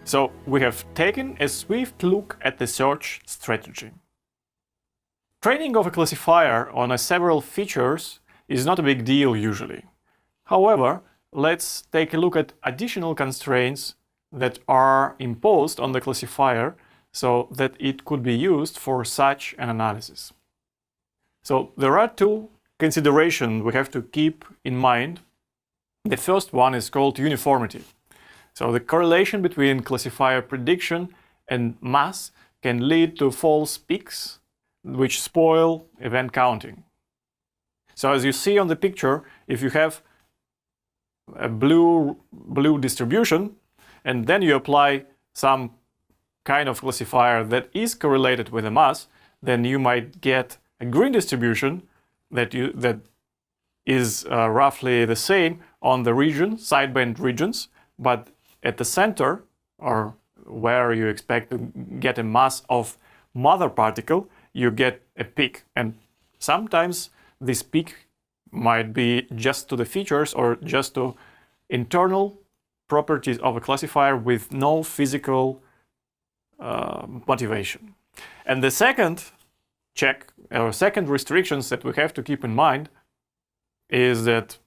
So we have taken a swift look at the search strategy. Training of a classifier on several features is not a big deal usually. However, let's take a look at additional constraints that are imposed on the classifier so that it could be used for such an analysis. So there are two considerations we have to keep in mind. The first one is called uniformity. So the correlation between classifier prediction and mass can lead to false peaks, which spoil event counting. So as you see on the picture, if you have a blue distribution and then you apply some kind of classifier that is correlated with a mass, then you might get a green distribution that is roughly the same on the sideband regions, but at the center, or where you expect to get a mass of mother particle, you get a peak. And sometimes this peak might be just to the features or just to internal properties of a classifier with no physical motivation. And the second check, or second restrictions that we have to keep in mind is that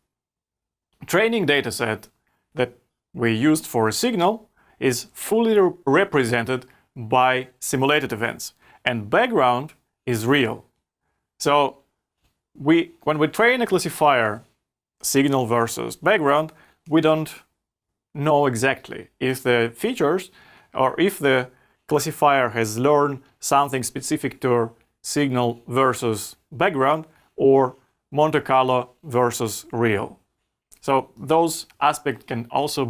training dataset that we used for a signal is fully represented by simulated events, and background is real. So when we train a classifier, signal versus background, we don't know exactly if the features or if the classifier has learned something specific to signal versus background or Monte Carlo versus real. So those aspects can also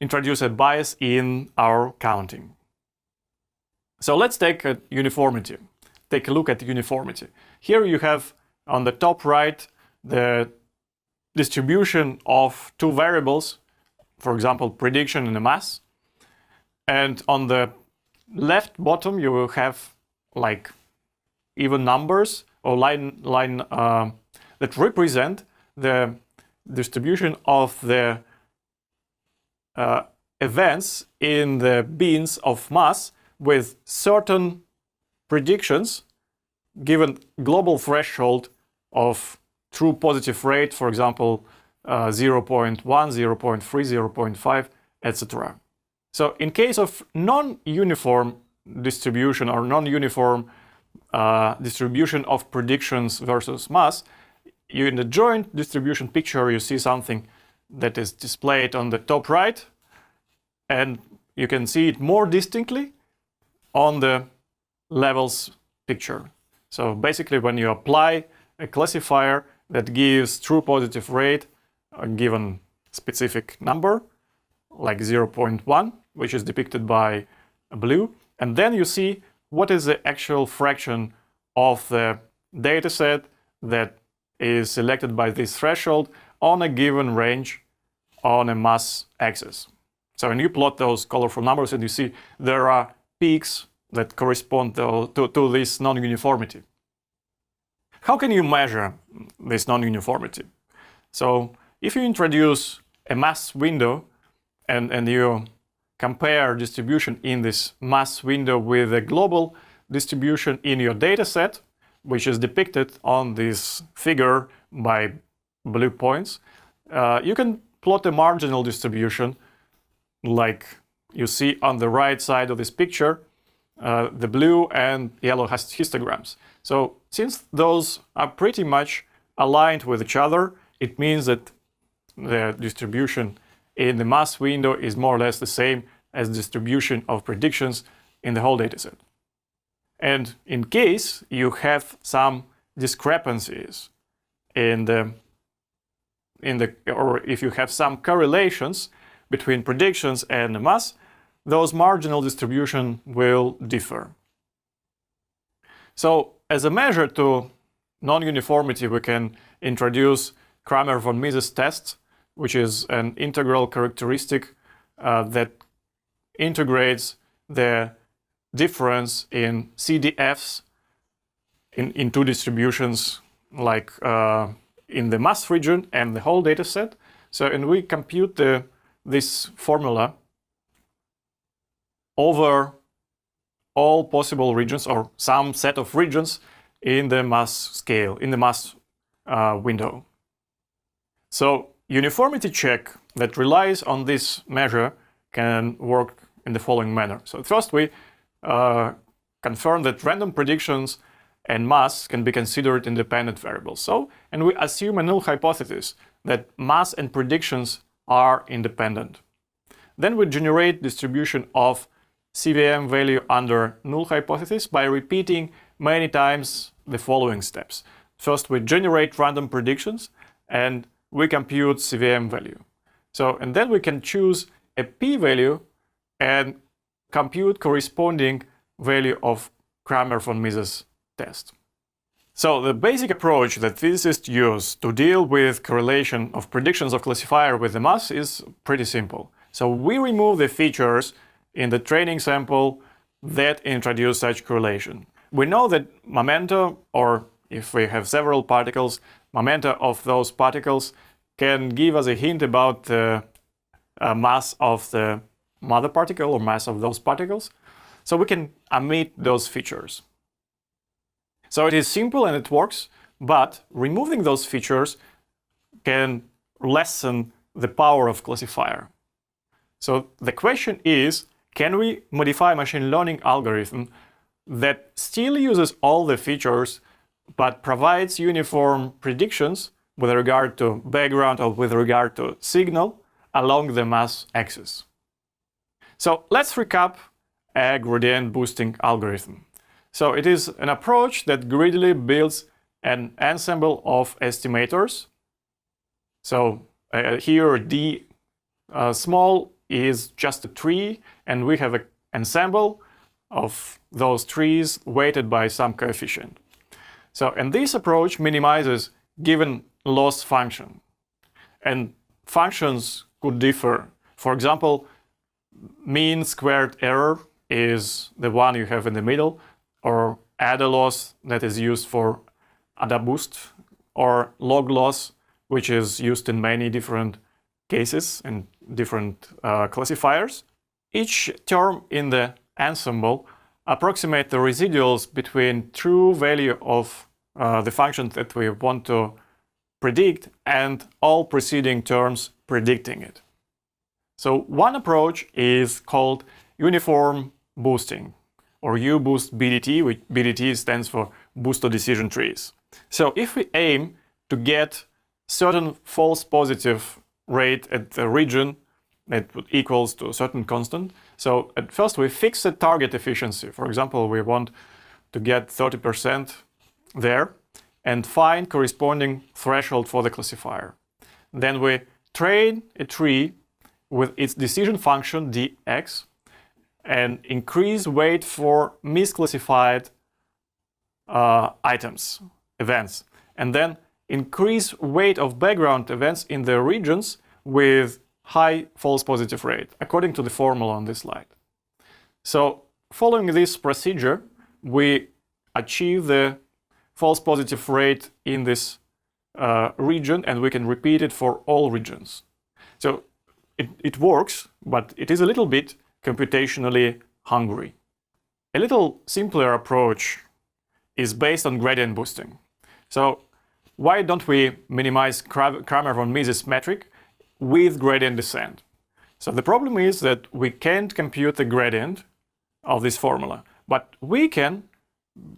introduce a bias in our counting. So let's take a uniformity. Take a look at the uniformity. Here you have on the top right the distribution of two variables, for example, prediction and a mass. And on the left bottom you will have like even numbers or line that represent the distribution of the events in the bins of mass with certain predictions given global threshold of true positive rate, for example, 0.1, 0.3, 0.5, etc. So in case of non-uniform distribution or non-uniform distribution of predictions versus mass, in the joint distribution picture you see something that is displayed on the top right, and you can see it more distinctly on the levels picture. So basically when you apply a classifier that gives true positive rate a given specific number, like 0.1, which is depicted by blue, and then you see what is the actual fraction of the dataset that is selected by this threshold on a given range on a mass axis. So when you plot those colorful numbers and you see there are peaks that correspond to this non-uniformity. How can you measure this non-uniformity? So if you introduce a mass window and you compare distribution in this mass window with a global distribution in your dataset, which is depicted on this figure by blue points, you can plot a marginal distribution like you see on the right side of this picture, the blue and yellow histograms. So since those are pretty much aligned with each other, it means that the distribution in the mass window is more or less the same as distribution of predictions in the whole dataset. And in case you have some discrepancies or if you have some correlations between predictions and the mass, those marginal distribution will differ. So as a measure to non-uniformity, we can introduce Kramer-von Mises test, which is an integral characteristic that integrates the difference in CDFs in two distributions, like in the mass region and the whole data set. So, and we compute this formula over all possible regions or some set of regions in the mass scale, in the mass window. So uniformity check that relies on this measure can work in the following manner. So first we confirm that random predictions and mass can be considered independent variables. So, and we assume a null hypothesis that mass and predictions are independent. Then we generate distribution of CVM value under null hypothesis by repeating many times the following steps. First, we generate random predictions and we compute CVM value. So, and then we can choose a p-value and compute corresponding value of Kramer von Mises test. So the basic approach that physicists use to deal with correlation of predictions of classifier with the mass is pretty simple. So we remove the features in the training sample that introduce such correlation. We know that momenta, or if we have several particles, momenta of those particles can give us a hint about the mass of the mother particle or mass of those particles. So we can omit those features. So it is simple and it works, but removing those features can lessen the power of classifier. So the question is, can we modify machine learning algorithm that still uses all the features but provides uniform predictions with regard to background or with regard to signal along the mass axis? So let's recap a gradient boosting algorithm. So it is an approach that greedily builds an ensemble of estimators. So here D small is just a tree, and we have an ensemble of those trees weighted by some coefficient. So, and this approach minimizes given loss function. And functions could differ. For example, mean squared error is the one you have in the middle, or ADA loss that is used for ADA boost, or log loss, which is used in many different cases and different classifiers. Each term in the ensemble approximates the residuals between true value of the function that we want to predict and all preceding terms predicting it. So one approach is called uniform boosting, or U-boost BDT, which BDT stands for boosted decision trees. So if we aim to get certain false positive rate at the region that equals to a certain constant, so at first we fix a target efficiency. For example, we want to get 30% there and find corresponding threshold for the classifier. Then we train a tree with its decision function dx and increase weight for misclassified items, events, and then increase weight of background events in the regions with high false positive rate, according to the formula on this slide. So following this procedure, we achieve the false positive rate in this region, and we can repeat it for all regions. So it works, but it is a little bit computationally hungry. A little simpler approach is based on gradient boosting. So why don't we minimize Kramer von Mises metric with gradient descent? So the problem is that we can't compute the gradient of this formula, but we can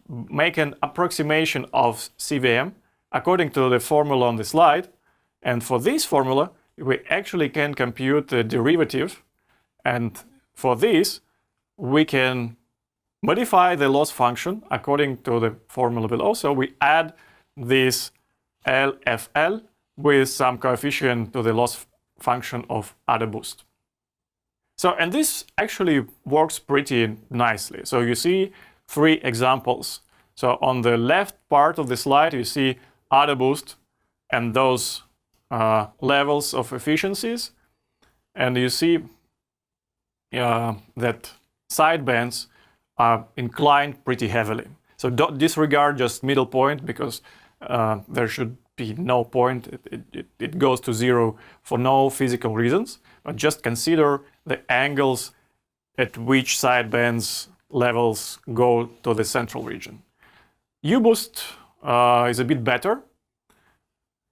make an approximation of CVM according to the formula on the slide. And for this formula, we actually can compute the derivative. And for this, we can modify the loss function according to the formula below. So we add this LFL with some coefficient to the loss function of ADA boost. So, and this actually works pretty nicely. So you see 3 examples. So on the left part of the slide, you see ADA boost and those levels of efficiencies. And you see that sidebands are inclined pretty heavily. So don't disregard just middle point, because there should be no point. It goes to 0 for no physical reasons, but just consider the angles at which sidebands levels go to the central region. U-boost is a bit better,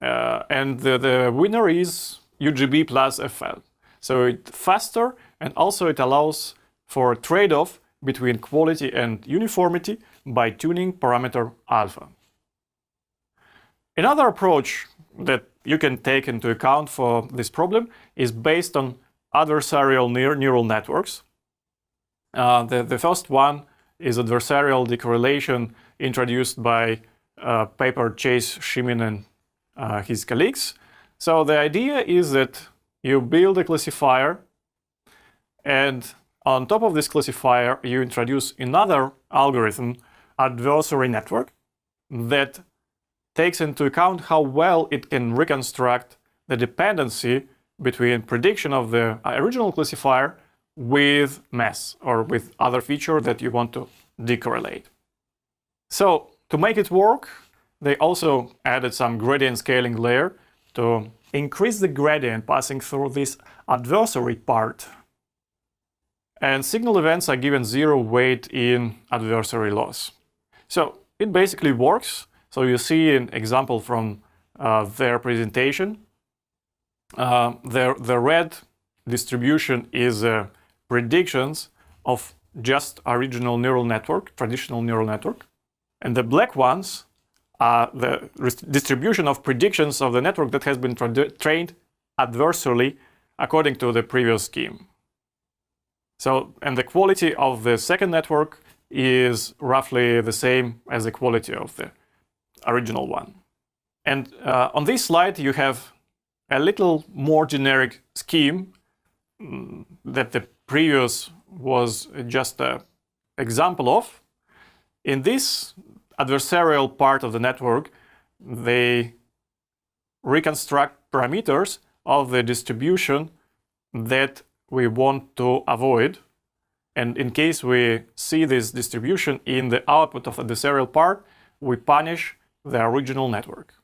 and the winner is UGB plus FL. So it's faster, and also it allows for a trade-off between quality and uniformity by tuning parameter alpha. Another approach that you can take into account for this problem is based on adversarial neural networks. The first one is adversarial decorrelation introduced by paper Chase, Shimin, and his colleagues. So the idea is that you build a classifier, and on top of this classifier, you introduce another algorithm, adversary network, that takes into account how well it can reconstruct the dependency between prediction of the original classifier with mass or with other feature that you want to decorrelate. So to make it work, they also added some gradient scaling layer to increase the gradient passing through this adversary part. And signal events are given 0 weight in adversary loss. So it basically works. So you see an example from their presentation. The red distribution is predictions of just original neural network, traditional neural network. And the black ones are the distribution of predictions of the network that has been trained adversely according to the previous scheme. So, and the quality of the second network is roughly the same as the quality of the original one. And on this slide, you have a little more generic scheme that the previous was just an example of. In this adversarial part of the network, they reconstruct parameters of the distribution that we want to avoid. And in case we see this distribution in the output of the adversarial part, we punish the original network.